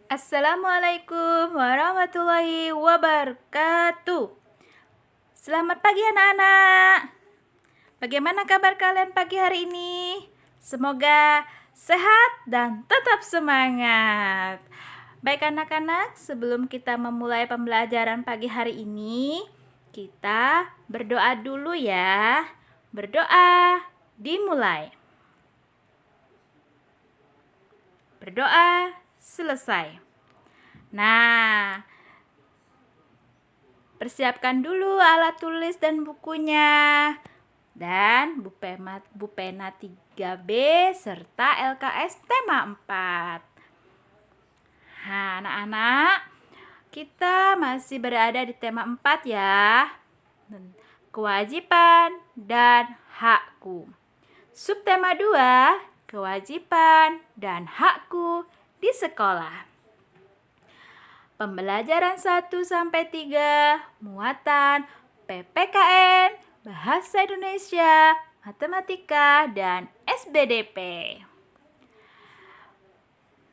Assalamualaikum warahmatullahi wabarakatuh. Selamat pagi anak-anak. Bagaimana kabar kalian pagi hari ini? Semoga sehat dan tetap semangat. Baik anak-anak, sebelum kita memulai pembelajaran pagi hari ini, kita berdoa dulu ya. Berdoa dimulai. Berdoa selesai. Nah, persiapkan dulu alat tulis dan bukunya. Dan Bu Pena 3B serta LKS tema 4. Nah, anak-anak, kita masih berada di tema 4 ya. Kewajiban dan hakku. Subtema 2, kewajiban dan hakku di sekolah. Pembelajaran 1-3, muatan PPKN, Bahasa Indonesia, Matematika, dan SBDP.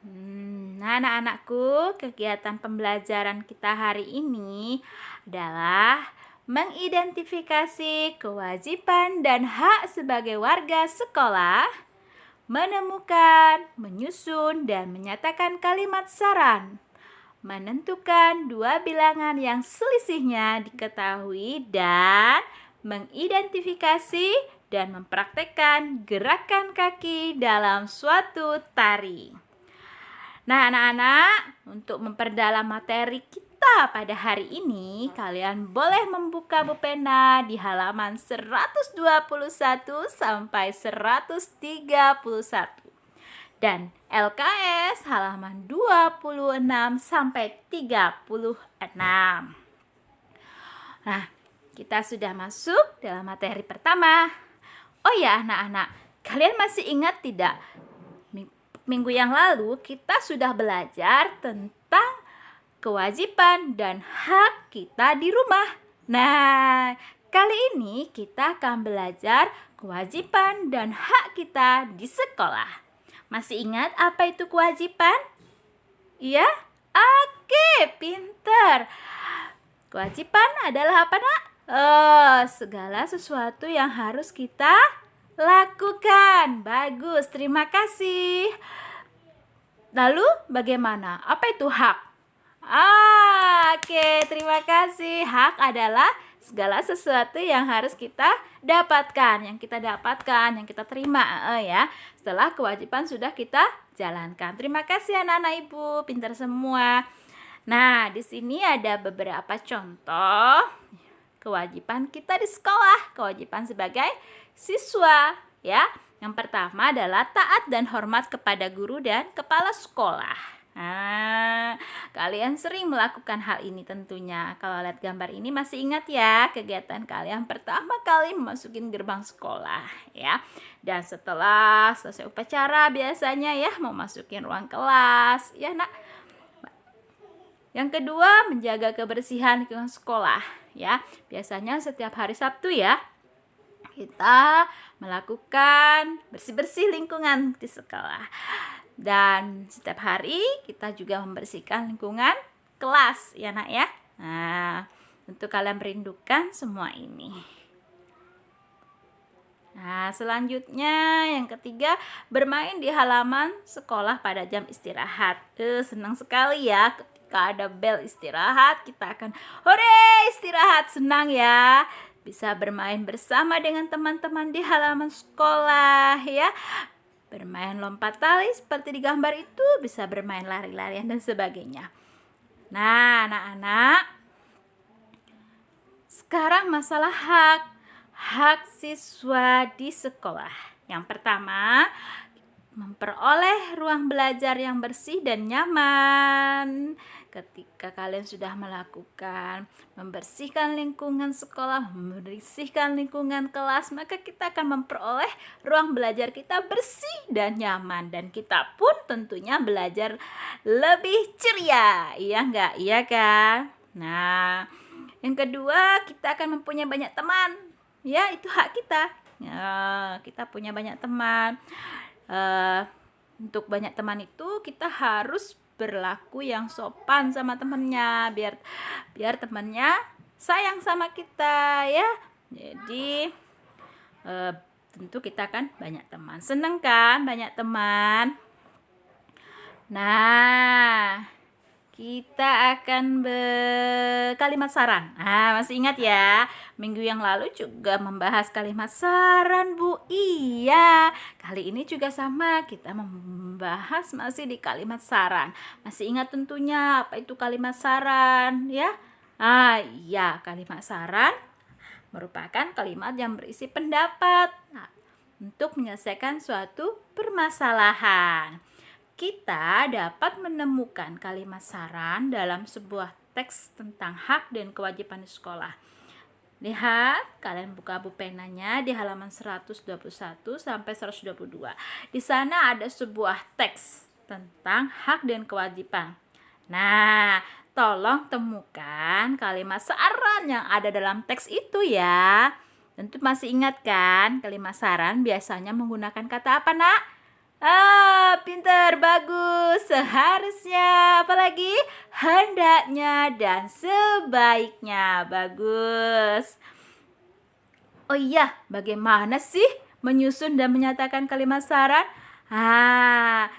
Nah, anak-anakku, kegiatan pembelajaran kita hari ini adalah mengidentifikasi kewajiban dan hak sebagai warga sekolah, menemukan, menyusun, dan menyatakan kalimat saran, menentukan dua bilangan yang selisihnya diketahui, dan mengidentifikasi dan mempraktekkan gerakan kaki dalam suatu tari. Nah, anak-anak, untuk memperdalam materi kita pada hari ini, kalian boleh membuka Bu Pena di halaman 121 sampai 131. Dan LKS halaman 26 sampai 36. Nah, kita sudah masuk dalam materi pertama. Oh ya, anak-anak, kalian masih ingat tidak? Minggu yang lalu kita sudah belajar tentang kewajiban dan hak kita di rumah. Nah, kali ini kita akan belajar kewajiban dan hak kita di sekolah. Masih ingat apa itu kewajiban? Iya? Oke, pinter. Kewajiban adalah apa, Nak? Segala sesuatu yang harus kita lakukan. Bagus, terima kasih. Lalu bagaimana? Apa itu hak? Oke, terima kasih. Hak adalah segala sesuatu yang harus kita dapatkan, yang kita terima ya. Setelah kewajiban sudah kita jalankan. Terima kasih anak-anak Ibu, pintar semua. Nah, di sini ada beberapa contoh kewajiban kita di sekolah, kewajiban sebagai siswa ya. Yang pertama adalah taat dan hormat kepada guru dan kepala sekolah. Nah, kalian sering melakukan hal ini tentunya. Kalau lihat gambar ini masih ingat ya kegiatan kalian pertama kali memasukin gerbang sekolah ya. Dan setelah selesai upacara biasanya ya mau masukin ruang kelas ya nak. Yang kedua, menjaga kebersihan lingkungan sekolah ya. Biasanya setiap hari Sabtu ya kita melakukan bersih-bersih lingkungan di sekolah. Dan setiap hari kita juga membersihkan lingkungan kelas ya nak ya. Nah, tentu kalian merindukan semua ini. Nah, selanjutnya yang ketiga, bermain di halaman sekolah pada jam istirahat. Senang sekali ya ketika ada bel istirahat, kita akan hore istirahat, senang ya. Bisa bermain bersama dengan teman-teman di halaman sekolah ya. Bermain lompat tali seperti di gambar itu, bisa bermain lari-larian dan sebagainya. Nah, anak-anak, sekarang masalah hak siswa di sekolah. Yang pertama, memperoleh ruang belajar yang bersih dan nyaman. Ketika kalian sudah melakukan membersihkan lingkungan sekolah, membersihkan lingkungan kelas, maka kita akan memperoleh ruang belajar kita bersih dan nyaman. Dan kita pun tentunya belajar lebih ceria. Iya enggak? Iya kan? Nah, yang kedua, kita akan mempunyai banyak teman. Ya, itu hak kita. Ya, kita punya banyak teman. Untuk banyak teman itu kita harus berlaku yang sopan sama temennya, biar temennya sayang sama kita ya. Jadi tentu kita kan banyak teman. Seneng kan banyak teman? Nah, kita akan berkalimat saran. Masih ingat ya? Minggu yang lalu juga membahas kalimat saran, Bu. Iya, kali ini juga sama. Kita membahas masih di kalimat saran. Masih ingat tentunya apa itu kalimat saran, ya? Iya, kalimat saran merupakan kalimat yang berisi pendapat untuk menyelesaikan suatu permasalahan. Kita dapat menemukan kalimat saran dalam sebuah teks tentang hak dan kewajiban di sekolah. Lihat, kalian buka buku penanya di halaman 121 sampai 122. Di sana ada sebuah teks tentang hak dan kewajiban. Nah, tolong temukan kalimat saran yang ada dalam teks itu ya. Tentu masih ingat kan, kalimat saran biasanya menggunakan kata apa, Nak? Pintar, bagus, seharusnya, apalagi hendaknya dan sebaiknya. Bagus. Oh iya, bagaimana sih menyusun dan menyatakan kalimat saran?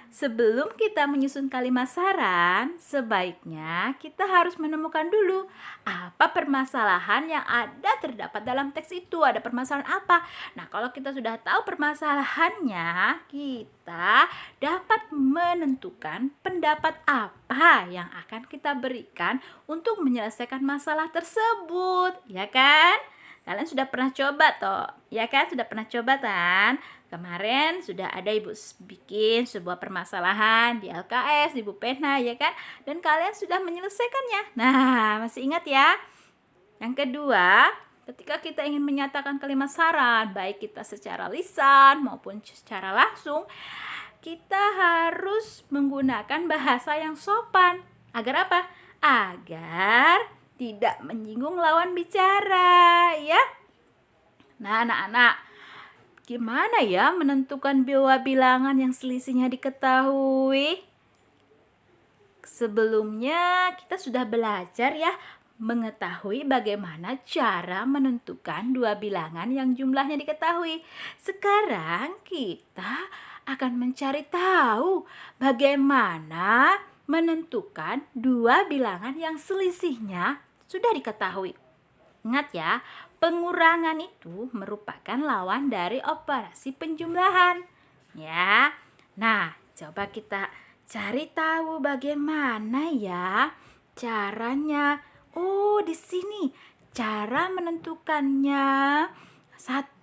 Sebelum kita menyusun kalimat saran, sebaiknya kita harus menemukan dulu apa permasalahan yang ada terdapat dalam teks itu. Ada permasalahan apa? Nah, kalau kita sudah tahu permasalahannya, kita dapat menentukan pendapat apa yang akan kita berikan untuk menyelesaikan masalah tersebut, ya kan? Kalian sudah pernah coba toh, ya kan? Sudah pernah coba kan? Kemarin sudah ada Ibu bikin sebuah permasalahan di LKS, di Bu Pena, ya kan? Dan kalian sudah menyelesaikannya. Nah, masih ingat ya? Yang kedua, ketika kita ingin menyatakan kalimat saran, baik kita secara lisan maupun secara langsung, kita harus menggunakan bahasa yang sopan. Agar apa? Agar tidak menyinggung lawan bicara, ya. Nah, anak-anak, gimana ya menentukan dua bilangan yang selisihnya diketahui? Sebelumnya kita sudah belajar ya mengetahui bagaimana cara menentukan dua bilangan yang jumlahnya diketahui. Sekarang kita akan mencari tahu bagaimana menentukan dua bilangan yang selisihnya sudah diketahui. Ingat ya, pengurangan itu merupakan lawan dari operasi penjumlahan. Ya. Nah, coba kita cari tahu bagaimana ya caranya. Oh, di sini cara menentukannya. 1.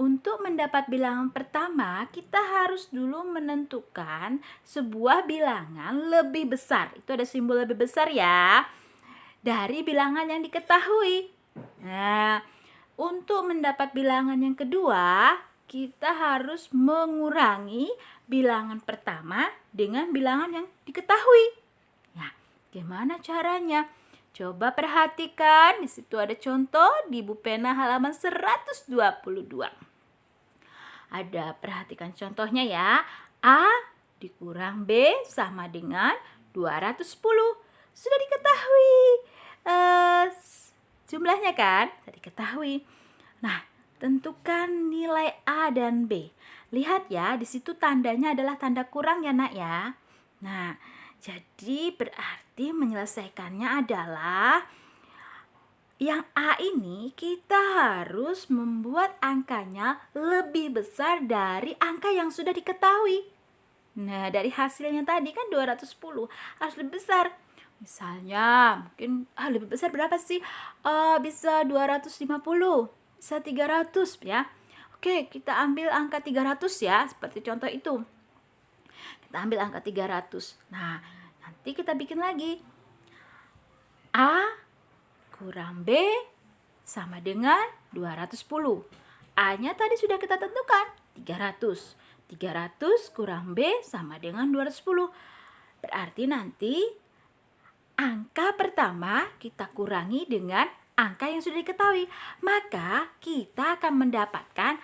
Untuk mendapat bilangan pertama, kita harus dulu menentukan sebuah bilangan lebih besar. Itu ada simbol lebih besar ya, dari bilangan yang diketahui. Nah, untuk mendapat bilangan yang kedua, kita harus mengurangi bilangan pertama dengan bilangan yang diketahui. Nah, gimana caranya? Coba perhatikan, di situ ada contoh di Bu Pena halaman 122. Perhatikan contohnya ya. A dikurang B sama dengan 210. Sudah diketahui jumlahnya kan? Sudah diketahui. Nah, tentukan nilai A dan B. Lihat ya, di situ tandanya adalah tanda kurang ya, Nak ya. Nah, jadi berarti menyelesaikannya adalah yang A ini kita harus membuat angkanya lebih besar dari angka yang sudah diketahui. Nah, dari hasilnya tadi kan 210 harus lebih besar. Misalnya mungkin lebih besar berapa sih? Bisa 250, bisa 300 ya. Oke, kita ambil angka 300 ya, seperti contoh itu. Kita ambil angka 300. Nah, nanti kita bikin lagi. A kurang B sama dengan 210. A-nya tadi sudah kita tentukan, 300. 300 kurang B sama dengan 210. Berarti nanti angka pertama kita kurangi dengan angka yang sudah diketahui. Maka kita akan mendapatkan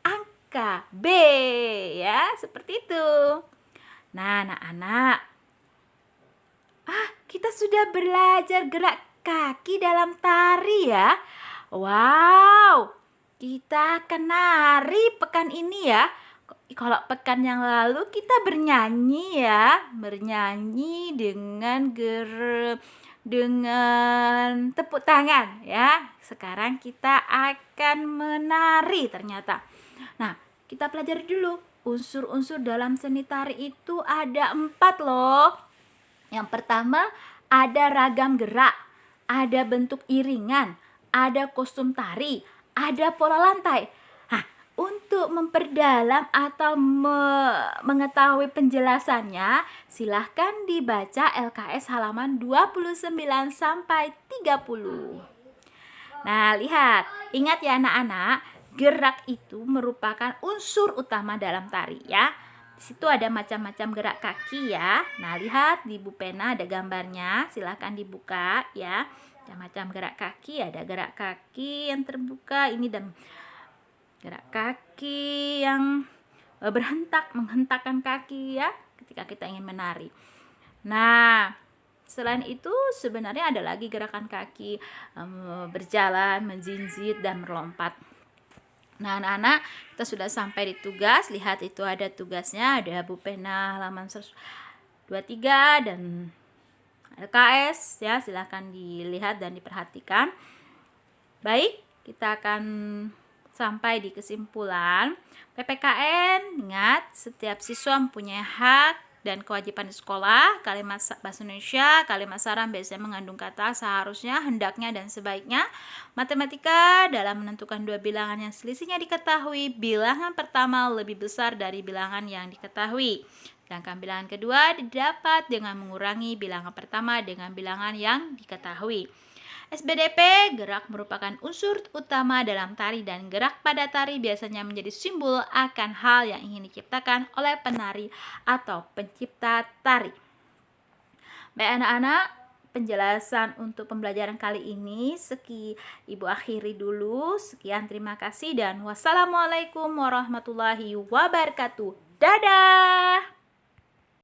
angka B ya, seperti itu. Nah, anak-anak, kita sudah belajar gerak kaki dalam tari ya. Wow, kita akan nari pekan ini ya. Kalau pekan yang lalu kita bernyanyi ya, bernyanyi dengan tepuk tangan ya. Sekarang kita akan menari ternyata. Nah, kita pelajari dulu. Unsur-unsur dalam seni tari itu ada 4 loh. Yang pertama ada ragam gerak, ada bentuk iringan, ada kostum tari, ada pola lantai. Nah, untuk memperdalam atau mengetahui penjelasannya, silahkan dibaca LKS halaman 29 sampai 30. Nah, lihat, ingat ya anak-anak, gerak itu merupakan unsur utama dalam tari ya. Di situ ada macam-macam gerak kaki ya. Nah, lihat di Bu Pena ada gambarnya, silahkan dibuka ya. Ada macam gerak kaki, ada gerak kaki yang terbuka ini dan gerak kaki yang menghentakkan kaki ya ketika kita ingin menari. Nah, selain itu sebenarnya ada lagi gerakan kaki berjalan, menjinjit dan melompat. Nah, anak-anak, kita sudah sampai di tugas. Lihat itu ada tugasnya, ada Bu Pena halaman 123 dan LKS ya, silahkan dilihat dan diperhatikan. Baik, kita akan sampai di kesimpulan. PPKN, ingat setiap siswa mempunyai hak dan kewajiban di sekolah. Kalimat bahasa Indonesia, kalimat saran biasanya mengandung kata seharusnya, hendaknya, dan sebaiknya. Matematika dalam menentukan dua bilangan yang selisihnya diketahui, bilangan pertama lebih besar dari bilangan yang diketahui. Sedangkan bilangan kedua didapat dengan mengurangi bilangan pertama dengan bilangan yang diketahui. SBDP, gerak merupakan unsur utama dalam tari dan gerak pada tari biasanya menjadi simbol akan hal yang ingin diciptakan oleh penari atau pencipta tari. Baik anak-anak, penjelasan untuk pembelajaran kali ini Ibu akhiri dulu. Sekian, terima kasih dan wassalamualaikum warahmatullahi wabarakatuh. Dadah!